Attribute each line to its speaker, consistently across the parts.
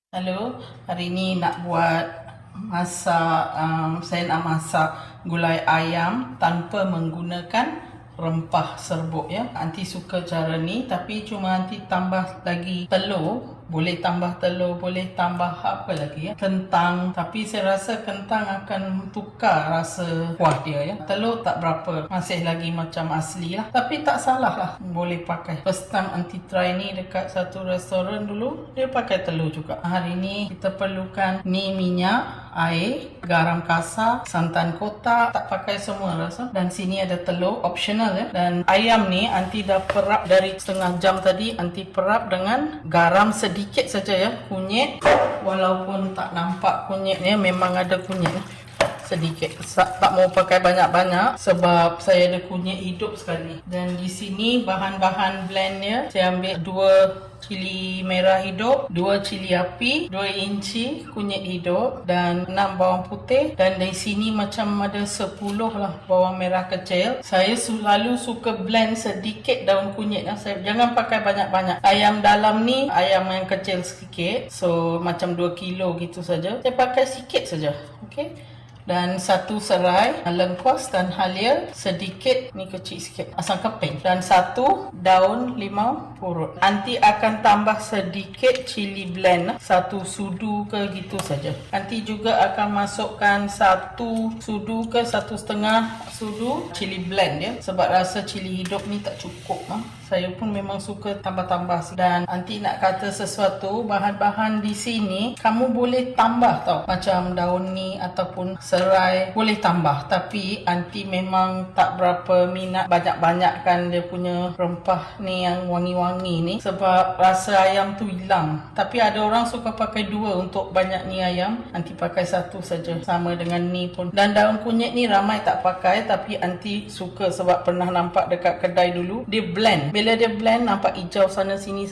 Speaker 1: Halo, hari ini nak buat masak, saya nak masak gulai ayam tanpa menggunakan rempah serbuk ya. Aunty suka cara ni, tapi cuma aunty tambah lagi telur. Boleh tambah telur, boleh tambah apa lagi ya, kentang. Tapi saya rasa kentang akan tukar rasa kuah dia ya. Telur tak berapa, masih lagi macam asli lah. Tapi tak salah lah, boleh pakai. First time aunty try ni dekat satu restoran dulu, dia pakai telur juga. Hari ni kita perlukan ni minyak, air, garam kasar, santan kotak, tak pakai semua rasa. Dan sini ada telur, optional ya. Dan ayam ni aunty dah perap dari setengah jam tadi. Aunty perap dengan garam sedikit saja ya, kunyit. Walaupun tak nampak kunyitnya, memang ada kunyit sedikit. Tak mau pakai banyak-banyak sebab saya ada kunyit hidup sekali. Dan di sini bahan-bahan blendnya, saya ambil 2 cili merah hidup, 2 cili api, 2 inci kunyit hidup dan 6 bawang putih. Dan di sini macam ada 10 lah bawang merah kecil. Saya selalu suka blend sedikit daun kunyit. Saya jangan pakai banyak-banyak. Ayam dalam ni ayam yang kecil sedikit, so macam 2 kilo gitu saja. Saya pakai sikit saja. Okey. Dan 1 serai lengkuas dan halia sedikit, ni kecil sikit, asam keping, dan 1 daun limau purut. Aunty akan tambah sedikit cili blend, 1 sudu ke gitu saja. Aunty juga akan masukkan 1 sudu ke 1,5 sudu cili blend ya, sebab rasa cili hidup ni tak cukup. Saya pun memang suka tambah-tambah. Dan aunty nak kata sesuatu, bahan-bahan di sini kamu boleh tambah tau, macam daun ni ataupun serai boleh tambah, tapi aunty memang tak berapa minat banyak-banyakkan dia punya rempah ni yang wangi-wangi ni, sebab rasa ayam tu hilang. Tapi ada orang suka pakai 2 untuk banyak ni ayam. Aunty pakai 1 saja, sama dengan ni pun. Dan daun kunyit ni ramai tak pakai, tapi aunty suka sebab pernah nampak dekat kedai dulu, dia blend. Bila dia blend, nampak hijau sana sini,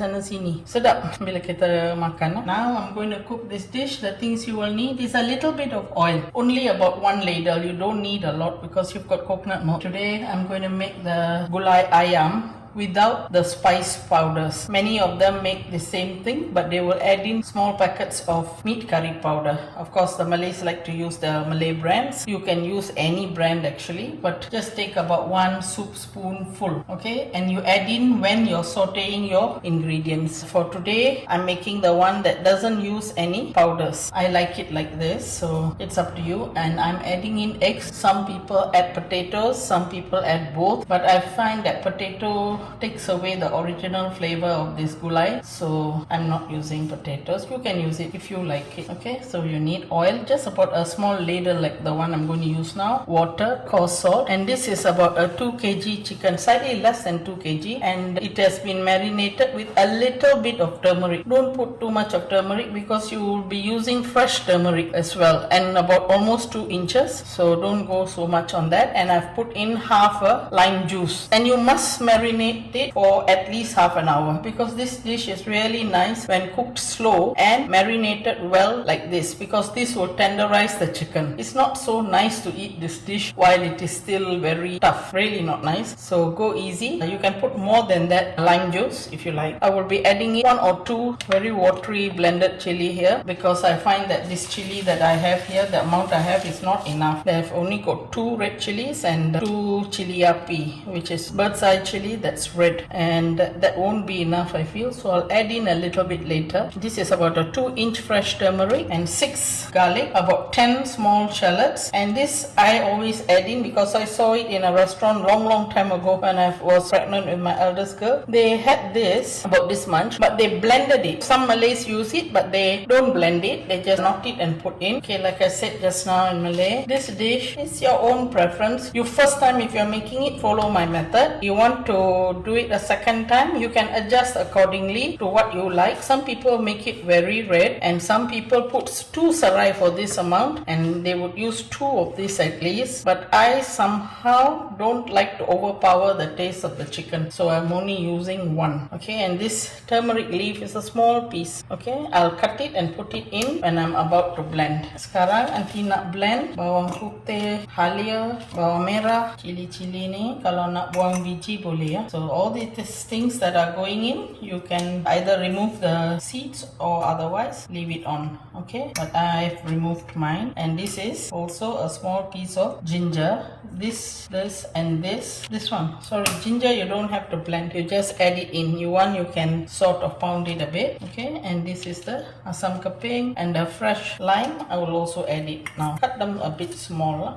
Speaker 1: sedap bila kita makan. Now I'm going to cook this dish. The things you will need is a little bit of oil, only about 1 ladle. You don't need a lot because you've got coconut milk. Today I'm going to make the gulai ayam without the spice powders. Many of them make the same thing, but they will add in small packets of meat curry powder. Of course, the Malays like to use the Malay brands. You can use any brand actually, but just take about 1 soup spoonful, okay? And you add in when you're sauteing your ingredients. For today, I'm making the one that doesn't use any powders. I like it like this, so it's up to you. And I'm adding in eggs. Some people add potatoes, some people add both, but I find that potato takes away the original flavor of this gulai, so I'm not using potatoes. You can use it if you like it. Okay, so you need oil, just about a small ladle like the one I'm going to use now, water, coarse salt, and this is about a 2 kg chicken, slightly less than 2 kg, and it has been marinated with a little bit of turmeric. Don't put too much of turmeric because you will be using fresh turmeric as well, and about almost 2 inches, so don't go so much on that. And I've put in half a lime juice, and you must marinate it for at least half an hour, because this dish is really nice when cooked slow and marinated well like this, because this will tenderize the chicken. It's not so nice to eat this dish while it is still very tough, really not nice. So go easy. You can put more than that lime juice if you like. I will be adding in 1 or 2 very watery blended chili here, because I find that this chili that I have here, the amount I have is not enough. I've only got 2 red chilies and 2 chili api, which is bird's eye chili that's red, and that won't be enough I feel, so I'll add in a little bit later. This is about a 2-inch fresh turmeric and 6 garlic, about 10 small shallots, and this I always add in because I saw it in a restaurant long time ago when I was pregnant with my eldest girl. They had this about this much, but they blended it. Some Malays use it, but they don't blend it, they just knock it and put in. Okay, like I said just now in Malay, this dish is your own preference. You first time, if you're making it, follow my method. You want to do it a second time, you can adjust accordingly to what you like. Some people make it very red, and some people put 2 sarai for this amount, and they would use 2 of this at least. But I somehow don't like to overpower the taste of the chicken, so I'm only using 1. Okay, and this turmeric leaf is a small piece. Okay, I'll cut it and put it in when I'm about to blend. Sekarang aunty nak blend bawang putih, halia, bawang merah, cili-cili ni kalau nak buang biji boleh ya. So all these things that are going in, you can either remove the seeds or otherwise leave it on. Okay, but I've removed mine. And this is also a small piece of ginger. This and this one. Sorry, ginger you don't have to blend. You just add it in. You can sort of pound it a bit. Okay, and this is the asam keping and the fresh lime. I will also add it now. Cut them a bit smaller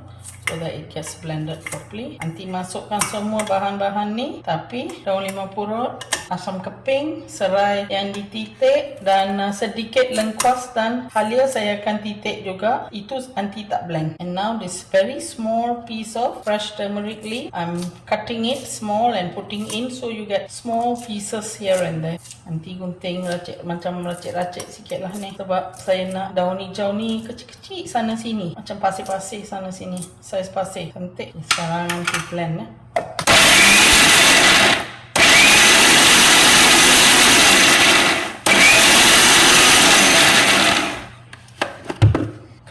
Speaker 1: so that it gets blended properly. Nanti masukkan semua bahan-bahan ni, tapi daun limau purut, asam keping, serai yang dititik dan sedikit lengkuas dan halia saya akan titik juga. Itu Aunty tak blend. And now this very small piece of fresh turmeric leaf, I'm cutting it small and putting in so you get small pieces here and there. Aunty gunting macam racik-racik sikit lah ni sebab saya nak daun hijau ni kecil-kecil sana sini, macam pasir-pasir sana sini, saiz pasir, cantik. Sekarang Aunty blend ya.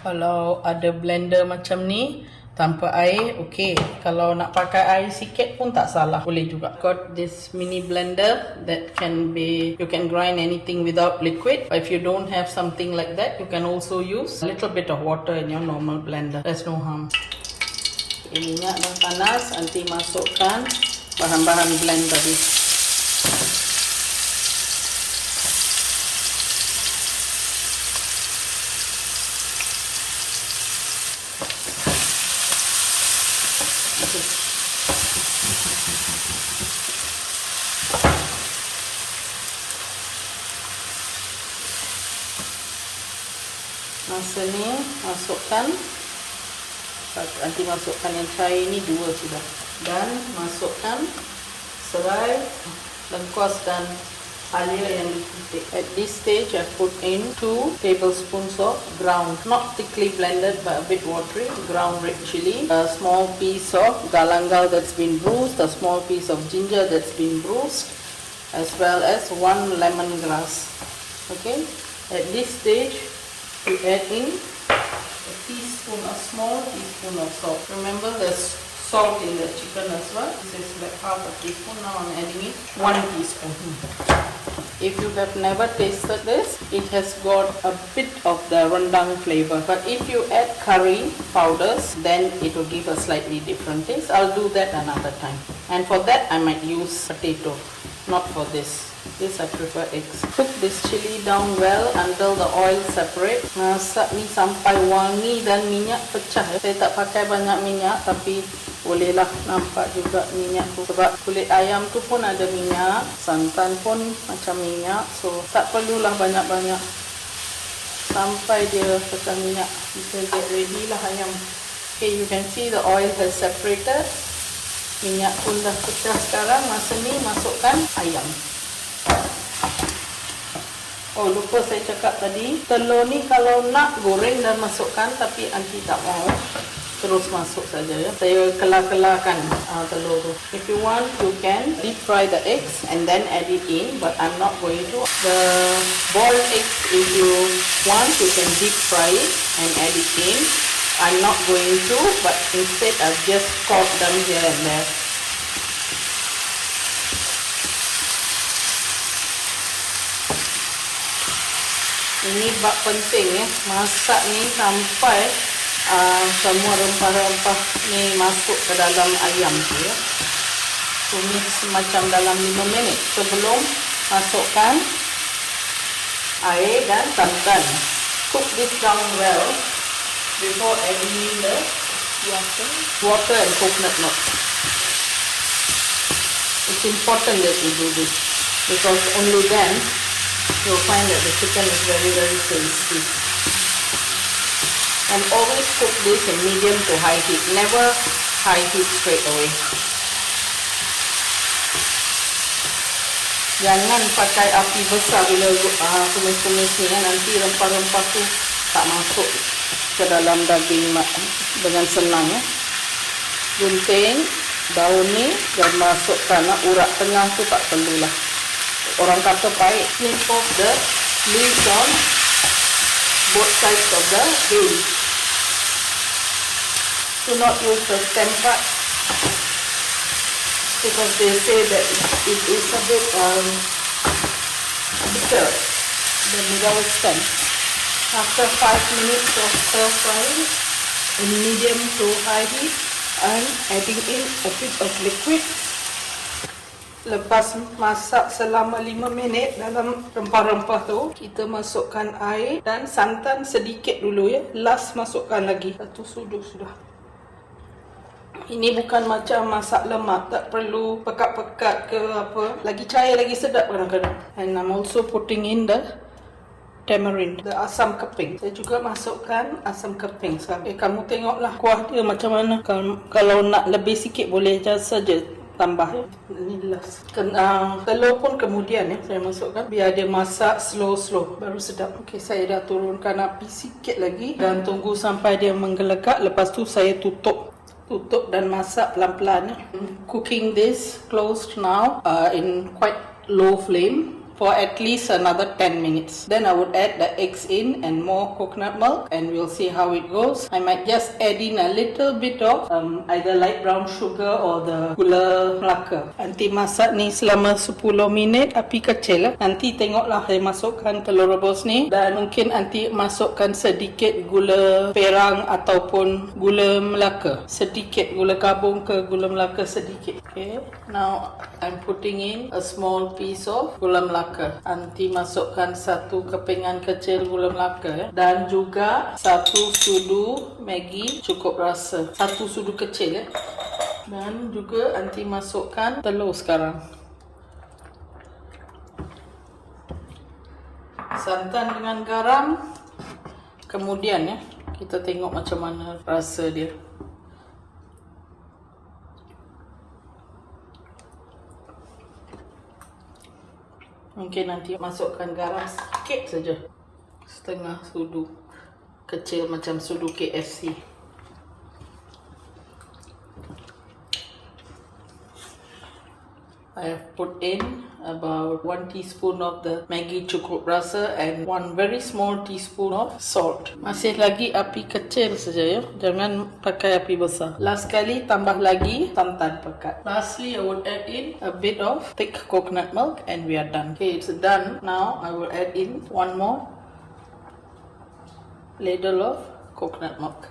Speaker 1: Kalau ada blender macam ni tanpa air, okay. Kalau nak pakai air sikit pun tak salah, boleh juga. Got this mini blender that can be, you can grind anything without liquid. But if you don't have something like that, you can also use a little bit of water in your normal blender. There's no harm. Minyak dah panas, Aunty masukkan bahan-bahan blend tadi. Masa ni masukkan, Aunty masukkan yang cair ni 2 sudah, dan masukkan serai, lengkuas dan halia yang dititik. At this stage I put in 2 tablespoons of ground, not thickly blended but a bit watery, ground red chili, a small piece of galangal that's been bruised, a small piece of ginger that's been bruised, as well as 1 lemongrass. Okay, at this stage you add in a small teaspoon of salt. Remember there's salt in the chicken as well. This is like half a teaspoon. Now I'm adding it 1 teaspoon. If you have never tasted this, it has got a bit of the rendang flavor. But if you add curry powders, then it will give a slightly different taste. I'll do that another time. And for that, I might use potato, not for this. This I prefer eggs. Cook this chili down well until the oil separate. Masak ni sampai wangi dan minyak pecah. Saya tak pakai banyak minyak, tapi bolehlah nampak juga minyak tu. Sebab kulit ayam tu pun ada minyak, santan pun macam minyak. So tak perlulah banyak-banyak sampai dia pecah minyak. Kita get ready lah ayam. Okay, you can see the oil has separated. Minyak pun dah pecah sekarang. Masa ni masukkan ayam. Oh, lupa saya cakap tadi, telur ni kalau nak goreng dan masukkan, tapi Aunty tak mau, terus masuk saja ya. Saya kelar-kelarkan telur tu. If you want, you can deep fry the eggs and then add it in, but I'm not going to. The boiled eggs, if you want, you can deep fry it and add it in. I'm not going to, but instead I've just caught them here and there. Ini bab penting ya, masak ni sampai semua rempah-rempah ni masuk ke dalam ayam tu ya. Tumis macam dalam 5 minit sebelum masukkan air dan santan. Cook this down well before adding the water and coconut milk. It's important that you do this because only then you'll find that the chicken is very, very tasty. And always cook this in medium to high heat. Never high heat straight away. Jangan pakai api besar bila tumis-tumis ni ya. Nanti rempah-rempah tu tak masuk ke dalam daging dengan senang ya. Gunting daun ni dan masukkan urat tengah tu tak perlulah. Orang kata pahit. Snip off the leaves on both sides of the leaf. Do not use the stem part. because they say that it is a bit bitter, the middle stem. After 5 minutes of stir frying in medium to high heat, I'm adding in a bit of liquid. Lepas masak selama 5 minit dalam rempah-rempah tu, kita masukkan air dan santan sedikit dulu ya. Last masukkan lagi. 1 sudu sudah. Ini bukan macam masak lemak, tak perlu pekat-pekat ke apa. Lagi cair lagi sedap kadang-kadang. And I'm also putting in the tamarind, the asam keping. Saya juga masukkan asam keping sekarang. Kamu tengoklah kuah dia macam mana. Kalau nak lebih sikit boleh saja tambah ya. Ini last. Telur pun kemudian ya saya masukkan biar dia masak slow baru sedap. Okey, saya dah turunkan api sikit lagi dan tunggu sampai dia menggelegak. Lepas tu saya tutup dan masak pelan-pelan ya. Cooking this closed now in quite low flame for at least another 10 minutes. Then I would add the eggs in and more coconut milk, and we'll see how it goes. I might just add in a little bit of either light brown sugar or the gula melaka. Nanti masak ni selama 10 minit api kecil. Nanti tengoklah saya masukkan telur rebus ni, dan mungkin nanti masukkan sedikit gula perang ataupun gula melaka. Sedikit gula kabung ke gula melaka sedikit. Okay, now I'm putting in a small piece of gula melaka. Aunty masukkan 1 kepingan kecil gula melaka ya. Dan juga 1 sudu Maggi cukup rasa, 1 sudu kecil ya. Dan juga Aunty masukkan telur sekarang. Santan dengan garam. Kemudian ya, kita tengok macam mana rasa dia. Mungkin nanti masukkan garam sikit saja. Setengah sudu kecil macam sudu KFC. I have put in about 1 teaspoon of the Maggi cukup rasa and 1 very small teaspoon of salt. Masih lagi api kecil saja ya. Jangan pakai api besar. Last kali tambah lagi santan pekat. Lastly, I would add in a bit of thick coconut milk and we are done. Okay, it's done. Now I will add in 1 more ladle of coconut milk.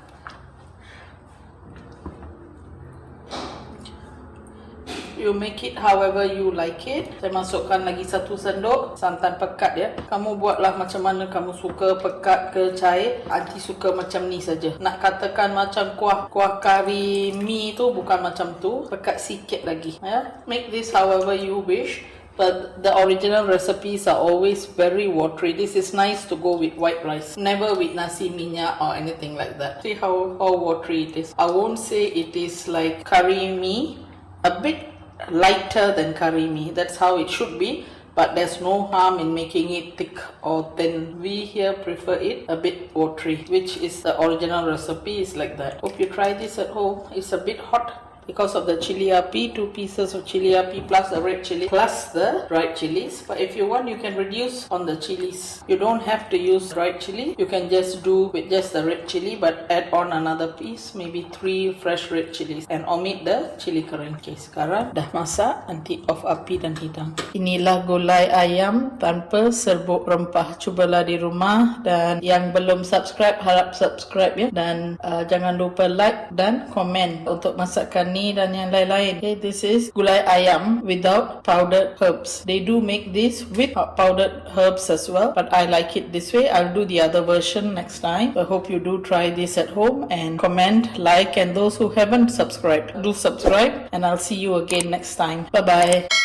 Speaker 1: You make it however you like it. Saya masukkan lagi 1 sendok santan pekat ya. Kamu buatlah macam mana kamu suka, pekat ke cair. Aunty suka macam ni saja. Nak katakan macam kuah kari mi tu bukan macam tu, pekat sikit lagi ya. Make this however you wish. But the original recipes are always very watery. This is nice to go with white rice, never with nasi minyak or anything like that. See how watery it is. I won't say it is like curry mee, a bit lighter than curry mee. That's how it should be, but there's no harm in making it thick or thin. We here prefer it a bit watery, which is the original recipe is like that. Hope you try this at home. It's a bit hot because of the chili api, 2 pieces of chili api plus the red chili plus the dried chilies. But if you want, you can reduce on the chilies. You don't have to use dried chili. You can just do with just the red chili, but add on another piece, maybe 3 fresh red chilies, and omit the chili kering. Okay, sekarang dah masak, nanti off api dan hidang. Inilah gulai ayam tanpa serbuk rempah. Cubalah di rumah, dan yang belum subscribe harap subscribe ya, dan jangan lupa like dan komen untuk masakan ni dan yang lain-lain. Okay, this is gulai ayam without powdered herbs. They do make this with powdered herbs as well, but I like it this way. I'll do the other version next time. I hope you do try this at home and comment, like, and those who haven't subscribed, do subscribe, and I'll see you again next time. Bye bye.